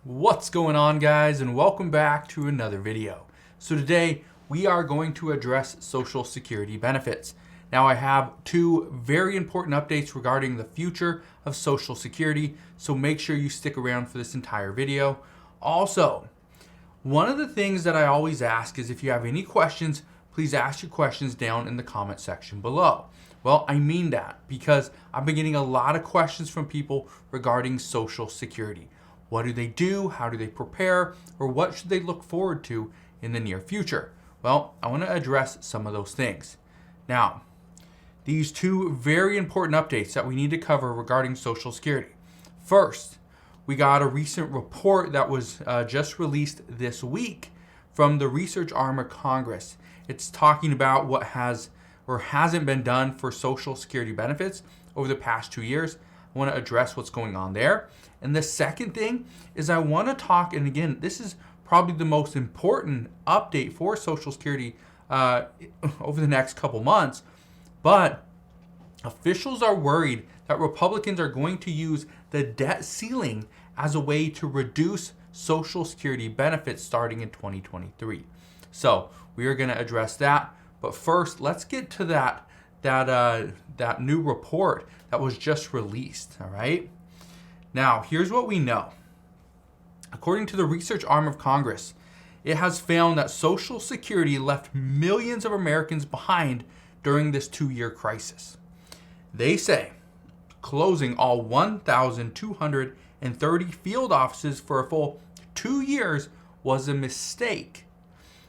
What's going on, guys, and welcome back to another video. So today we are going to address Social Security benefits. Now I have two very important updates regarding the future of Social Security, so make sure you stick around for this entire video. Also, one of the things that I always ask is if you have any questions, please ask your questions down in the comment section below. Well, I mean that because I've been getting a lot of questions from people regarding Social Security. What do they do? How do they prepare? Or what should they look forward to in the near future? Well, I want to address some of those things. Now, these two very important updates that we need to cover regarding Social Security. First, we got a recent report that was just released this week from the research arm of Congress. It's talking about what has or hasn't been done for Social Security benefits over the past 2 years. I want to address what's going on there. And the second thing is I want to talk, and again, this is probably the most important update for Social Security over the next couple months, but officials are worried that Republicans are going to use the debt ceiling as a way to reduce Social Security benefits starting in 2023. So we are going to address that. But first, let's get to that new report that was just released. All right. Now, here's what we know. According to the research arm of Congress, it has found that Social Security left millions of Americans behind during this 2-year crisis. They say closing all 1,230 field offices for a full 2 years was a mistake.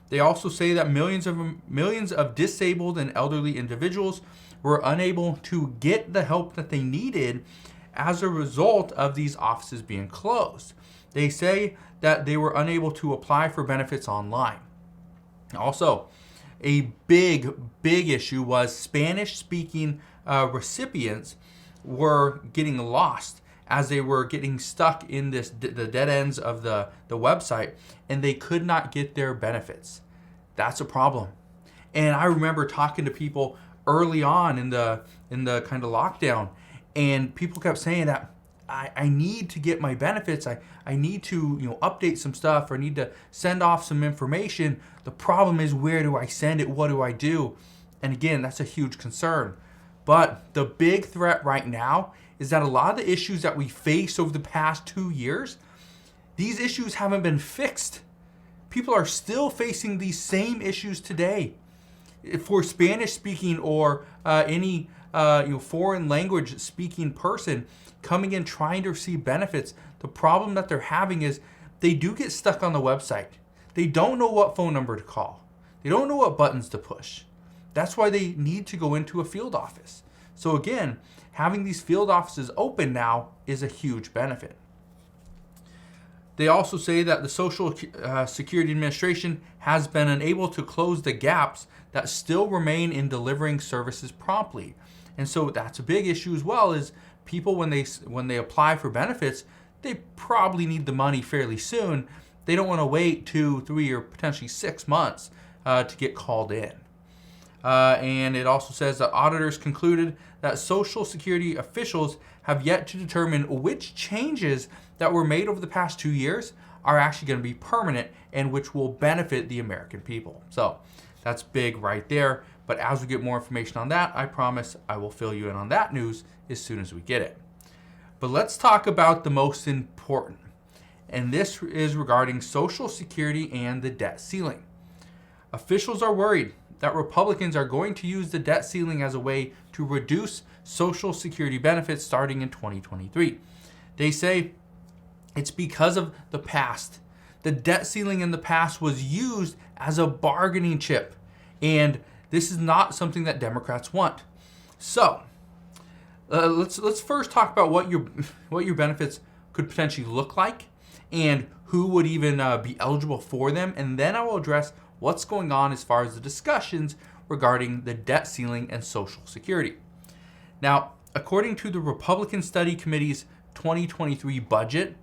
They also say that millions of disabled and elderly individuals were unable to get the help that they needed as a result of these offices being closed. They say that they were unable to apply for benefits online. Also, a big issue was Spanish-speaking recipients were getting lost as they were getting stuck in the dead ends of the website, and they could not get their benefits. That's a problem. And I remember talking to people early on in the kind of lockdown, and people kept saying that I need to get my benefits. I need to update some stuff, or I need to send off some information. The problem is, where do I send it? What do I do? And again, that's a huge concern. But the big threat right now is that a lot of the issues that we face over the past 2 years, these issues haven't been fixed. People are still facing these same issues today. For Spanish speaking or any foreign language speaking person coming in trying to receive benefits, the problem that they're having is they do get stuck on the website. They don't know what phone number to call. They don't know what buttons to push. That's why they need to go into a field office. So again, having these field offices open now is a huge benefit. They also say that the Social Security Administration has been unable to close the gaps that still remain in delivering services promptly. And so that's a big issue as well, is people when they apply for benefits, they probably need the money fairly soon. They don't want to wait 2, 3, or potentially 6 months to get called in. And it also says that auditors concluded that Social Security officials have yet to determine which changes that were made over the past 2 years are actually going to be permanent and which will benefit the American people. So that's big right there. But as we get more information on that, I promise I will fill you in on that news as soon as we get it. But let's talk about the most important. And this is regarding Social Security and the debt ceiling. Officials are worried that Republicans are going to use the debt ceiling as a way to reduce Social Security benefits starting in 2023. They say it's because of the past. The debt ceiling in the past was used as a bargaining chip, and this is not something that Democrats want. So let's first talk about what your benefits could potentially look like and who would even be eligible for them, and then I will address what's going on as far as the discussions regarding the debt ceiling and Social Security. Now, according to the Republican Study Committee's 2023 budget,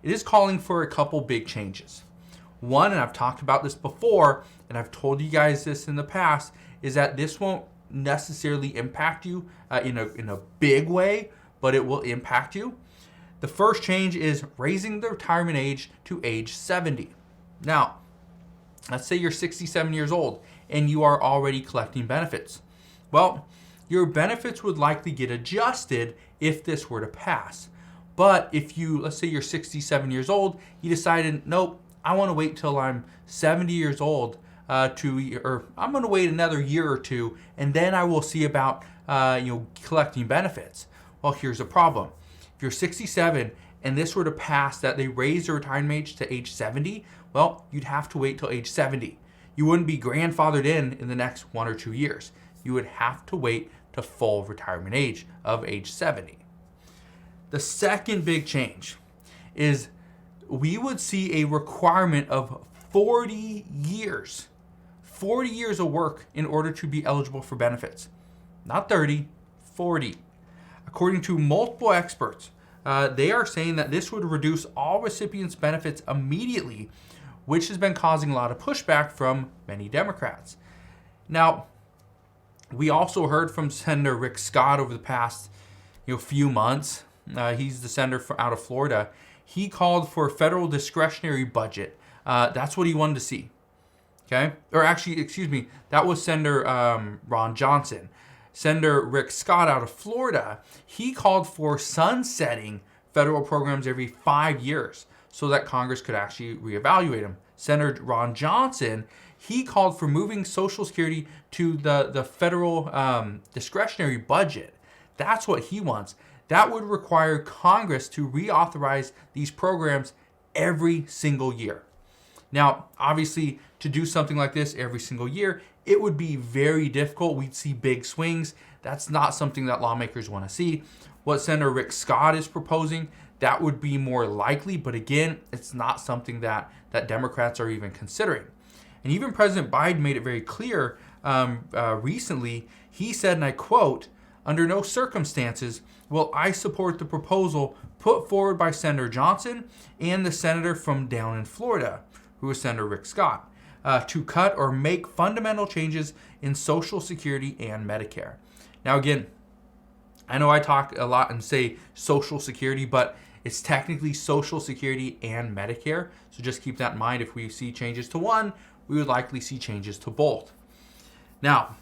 it is calling for a couple big changes. One, and I've talked about this before, and I've told you guys this in the past, is that this won't necessarily impact you in a big way, but it will impact you. The first change is raising the retirement age to age 70. Now, let's say you're 67 years old and you are already collecting benefits. Well, your benefits would likely get adjusted if this were to pass. But if let's say you're 67 years old, you decided, nope, I want to wait till I'm 70 years old or I'm going to wait another year or two, and then I will see about collecting benefits. Well, here's the problem. If you're 67 and this were to pass that they raise the retirement age to age 70, well, you'd have to wait till age 70. You wouldn't be grandfathered in the next 1 or 2 years. You would have to wait to full retirement age of age 70. The second big change is we would see a requirement of 40 years. 40 years of work in order to be eligible for benefits. Not 30, 40. According to multiple experts, they are saying that this would reduce all recipients' benefits immediately, which has been causing a lot of pushback from many Democrats. Now, we also heard from Senator Rick Scott over the past few months. He's the senator out of Florida. He called for a federal discretionary budget. That's what he wanted to see. Okay? Or actually, excuse me, that was Senator Ron Johnson. Senator Rick Scott out of Florida, he called for sunsetting federal programs every 5 years so that Congress could actually reevaluate them. Senator Ron Johnson, he called for moving Social Security to the federal discretionary budget. That's what he wants. That would require Congress to reauthorize these programs every single year. Now, obviously, to do something like this every single year, it would be very difficult. We'd see big swings. That's not something that lawmakers want to see. What Senator Rick Scott is proposing, that would be more likely, but again, it's not something that Democrats are even considering. And even President Biden made it very clear recently. He said, and I quote, "Under no circumstances will I support the proposal put forward by Senator Johnson and the senator from down in Florida," who is Senator Rick Scott, "to cut or make fundamental changes in Social Security and Medicare." Now again, I know I talk a lot and say Social Security, but it's technically Social Security and Medicare. So just keep that in mind. If we see changes to one, we would likely see changes to both. Now,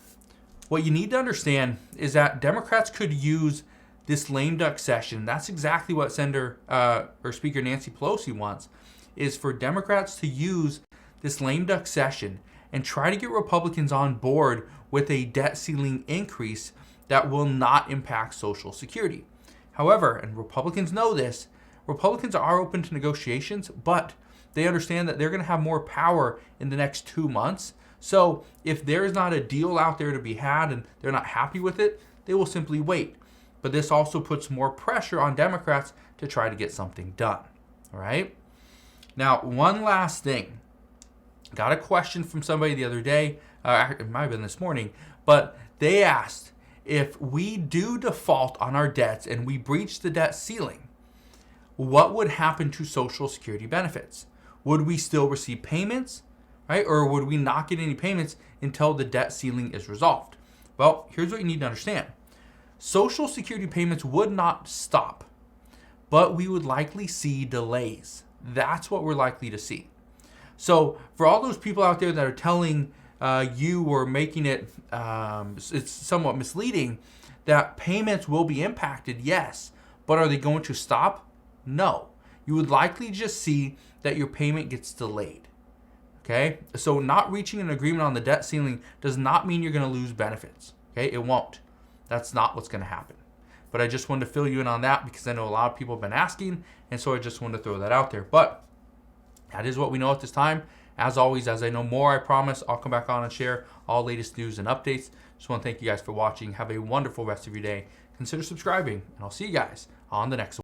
what you need to understand is that Democrats could use this lame duck session. That's exactly what Speaker Nancy Pelosi wants, is for Democrats to use this lame duck session and try to get Republicans on board with a debt ceiling increase that will not impact Social Security. However, and Republicans know this, Republicans are open to negotiations, but they understand that they're going to have more power in the next 2 months. So if there's not a deal out there to be had and they're not happy with it, they will simply wait. But this also puts more pressure on Democrats to try to get something done. All right? Now, one last thing. Got a question from somebody the other day. It might have been this morning. But they asked, if we do default on our debts and we breach the debt ceiling, what would happen to Social Security benefits? Would we still receive payments, right? Or would we not get any payments until the debt ceiling is resolved? Well, here's what you need to understand. Social Security payments would not stop, but we would likely see delays. That's what we're likely to see. So for all those people out there that are telling you or making it, it's somewhat misleading, that payments will be impacted, yes, but are they going to stop? No. You would likely just see that your payment gets delayed. Okay? So not reaching an agreement on the debt ceiling does not mean you're going to lose benefits. Okay? It won't. That's not what's going to happen. But I just wanted to fill you in on that because I know a lot of people have been asking, and so I just wanted to throw that out there. But that is what we know at this time. As always, as I know more, I promise I'll come back on and share all latest news and updates. Just want to thank you guys for watching. Have a wonderful rest of your day. Consider subscribing, and I'll see you guys on the next one.